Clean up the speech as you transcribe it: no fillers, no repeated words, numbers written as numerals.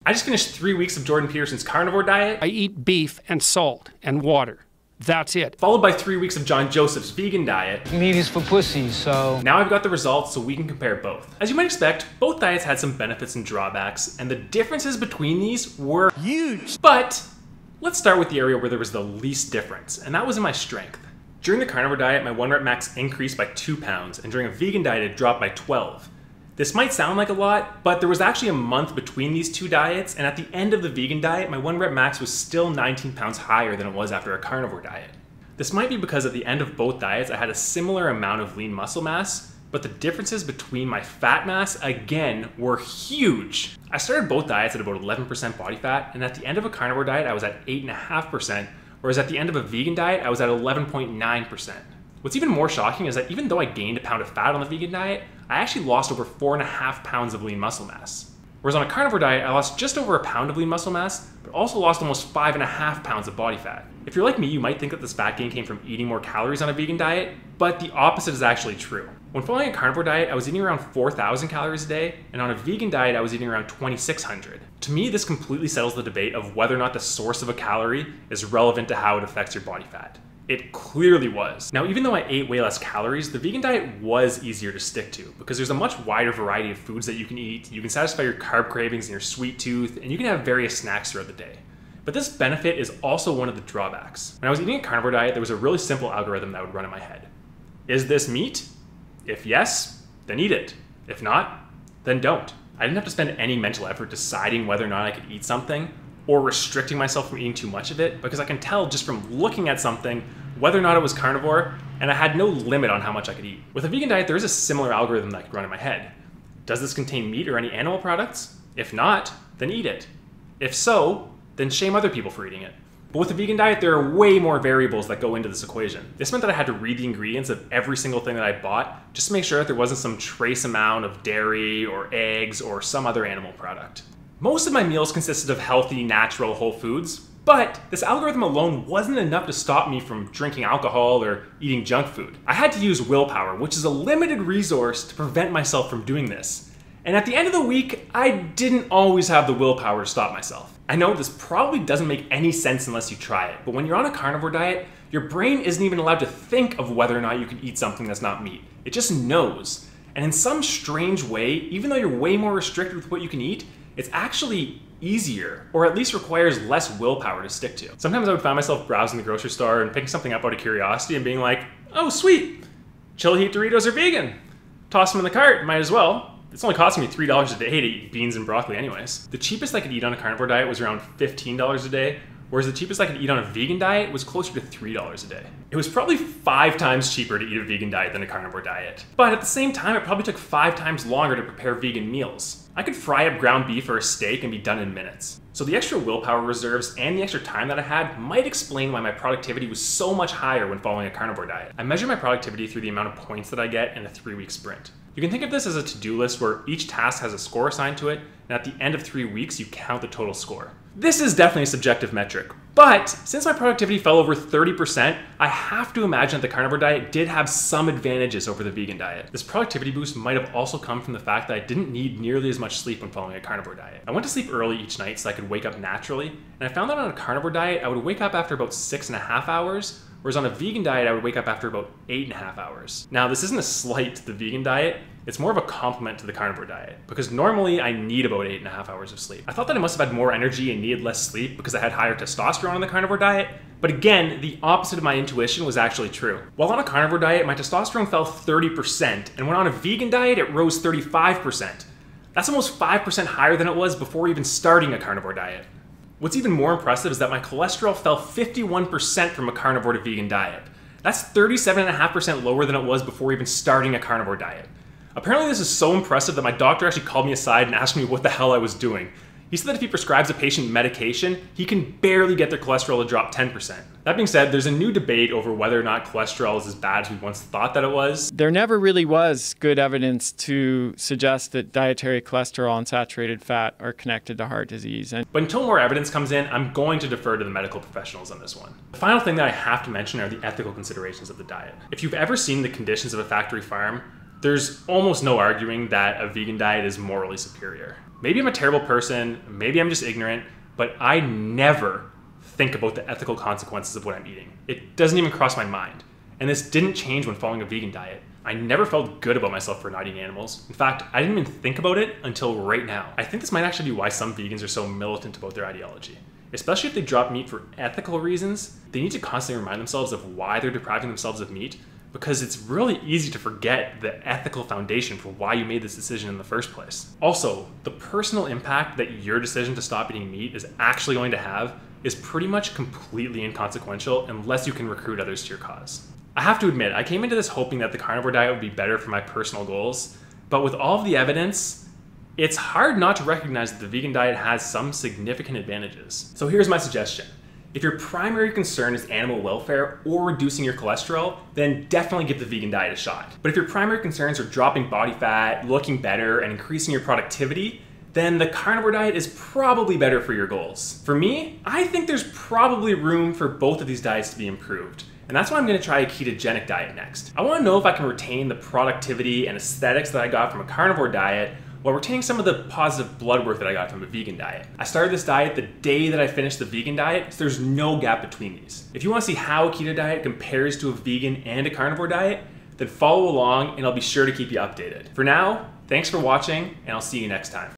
I just finished 3 weeks of Jordan Peterson's carnivore diet. I eat beef and salt and water. That's it. Followed by 3 weeks of John Joseph's vegan diet. Meat is for pussies, so... Now I've got the results so we can compare both. As you might expect, both diets had some benefits and drawbacks, and the differences between these were huge. But let's start with the area where there was the least difference, and that was in my strength. During the carnivore diet, my 1 rep max increased by 2 pounds, and during a vegan diet, it dropped by 12. This might sound like a lot, but there was actually a month between these two diets, and at the end of the vegan diet, my 1 rep max was still 19 pounds higher than it was after a carnivore diet. This might be because at the end of both diets, I had a similar amount of lean muscle mass, but the differences between my fat mass, again, were huge. I started both diets at about 11% body fat, and at the end of a carnivore diet, I was at 8.5%, whereas at the end of a vegan diet, I was at 11.9%. What's even more shocking is that even though I gained a pound of fat on the vegan diet, I actually lost over 4.5 pounds of lean muscle mass. Whereas on a carnivore diet, I lost just over a pound of lean muscle mass, but also lost almost 5.5 pounds of body fat. If you're like me, you might think that this fat gain came from eating more calories on a vegan diet, but the opposite is actually true. When following a carnivore diet, I was eating around 4,000 calories a day, and on a vegan diet, I was eating around 2,600. To me, this completely settles the debate of whether or not the source of a calorie is relevant to how it affects your body fat. It clearly was. Now, even though I ate way less calories, the vegan diet was easier to stick to because there's a much wider variety of foods that you can eat. You can satisfy your carb cravings and your sweet tooth, and you can have various snacks throughout the day. But this benefit is also one of the drawbacks. When I was eating a carnivore diet, there was a really simple algorithm that would run in my head. Is this meat? If yes, then eat it. If not, then don't. I didn't have to spend any mental effort deciding whether or not I could eat something or restricting myself from eating too much of it because I can tell just from looking at something whether or not it was carnivore, and I had no limit on how much I could eat. With a vegan diet, there is a similar algorithm that could run in my head. Does this contain meat or any animal products? If not, then eat it. If so, then shame other people for eating it. But with a vegan diet, there are way more variables that go into this equation. This meant that I had to read the ingredients of every single thing that I bought just to make sure that there wasn't some trace amount of dairy or eggs or some other animal product. Most of my meals consisted of healthy, natural, whole foods, but this algorithm alone wasn't enough to stop me from drinking alcohol or eating junk food. I had to use willpower, which is a limited resource, to prevent myself from doing this. And at the end of the week, I didn't always have the willpower to stop myself. I know this probably doesn't make any sense unless you try it, but when you're on a carnivore diet, your brain isn't even allowed to think of whether or not you can eat something that's not meat. It just knows. And in some strange way, even though you're way more restricted with what you can eat, it's actually easier, or at least requires less willpower to stick to. Sometimes I would find myself browsing the grocery store and picking something up out of curiosity and being like, oh sweet, chili heat Doritos are vegan. Toss them in the cart, might as well. It's only costing me $3 a day to eat beans and broccoli anyways. The cheapest I could eat on a carnivore diet was around $15 a day, whereas the cheapest I could eat on a vegan diet was closer to $3 a day. It was probably 5 times cheaper to eat a vegan diet than a carnivore diet. But at the same time, it probably took 5 times longer to prepare vegan meals. I could fry up ground beef or a steak and be done in minutes. So the extra willpower reserves and the extra time that I had might explain why my productivity was so much higher when following a carnivore diet. I measure my productivity through the amount of points that I get in a 3-week sprint. You can think of this as a to-do list where each task has a score assigned to it, and at the end of 3 weeks, you count the total score. This is definitely a subjective metric, but since my productivity fell over 30%, I have to imagine that the carnivore diet did have some advantages over the vegan diet. This productivity boost might have also come from the fact that I didn't need nearly as much sleep when following a carnivore diet. I went to sleep early each night so I could wake up naturally, and I found that on a carnivore diet, I would wake up after about 6.5 hours, whereas on a vegan diet, I would wake up after about 8.5 hours. Now, this isn't a slight to the vegan diet, it's more of a compliment to the carnivore diet, because normally I need about 8.5 hours of sleep. I thought that I must have had more energy and needed less sleep because I had higher testosterone on the carnivore diet, but again, the opposite of my intuition was actually true. While on a carnivore diet, my testosterone fell 30%, and when on a vegan diet, it rose 35%. That's almost 5% higher than it was before even starting a carnivore diet. What's even more impressive is that my cholesterol fell 51% from a carnivore to vegan diet. That's 37.5% lower than it was before even starting a carnivore diet. Apparently this is so impressive that my doctor actually called me aside and asked me what the hell I was doing. He said that if he prescribes a patient medication, he can barely get their cholesterol to drop 10%. That being said, there's a new debate over whether or not cholesterol is as bad as we once thought that it was. There never really was good evidence to suggest that dietary cholesterol and saturated fat are connected to heart disease. But until more evidence comes in, I'm going to defer to the medical professionals on this one. The final thing that I have to mention are the ethical considerations of the diet. If you've ever seen the conditions of a factory farm, there's almost no arguing that a vegan diet is morally superior. Maybe I'm a terrible person, maybe I'm just ignorant, but I never think about the ethical consequences of what I'm eating. It doesn't even cross my mind. And this didn't change when following a vegan diet. I never felt good about myself for not eating animals. In fact, I didn't even think about it until right now. I think this might actually be why some vegans are so militant about their ideology. Especially if they drop meat for ethical reasons, they need to constantly remind themselves of why they're depriving themselves of meat, because it's really easy to forget the ethical foundation for why you made this decision in the first place. Also, the personal impact that your decision to stop eating meat is actually going to have is pretty much completely inconsequential unless you can recruit others to your cause. I have to admit, I came into this hoping that the carnivore diet would be better for my personal goals, but with all of the evidence, it's hard not to recognize that the vegan diet has some significant advantages. So here's my suggestion. If your primary concern is animal welfare or reducing your cholesterol, then definitely give the vegan diet a shot. But if your primary concerns are dropping body fat, looking better, and increasing your productivity, then the carnivore diet is probably better for your goals. For me, I think there's probably room for both of these diets to be improved. And that's why I'm gonna try a ketogenic diet next. I wanna know if I can retain the productivity and aesthetics that I got from a carnivore diet while retaining some of the positive blood work that I got from a vegan diet. I started this diet the day that I finished the vegan diet, so there's no gap between these. If you wanna see how a keto diet compares to a vegan and a carnivore diet, then follow along and I'll be sure to keep you updated. For now, thanks for watching and I'll see you next time.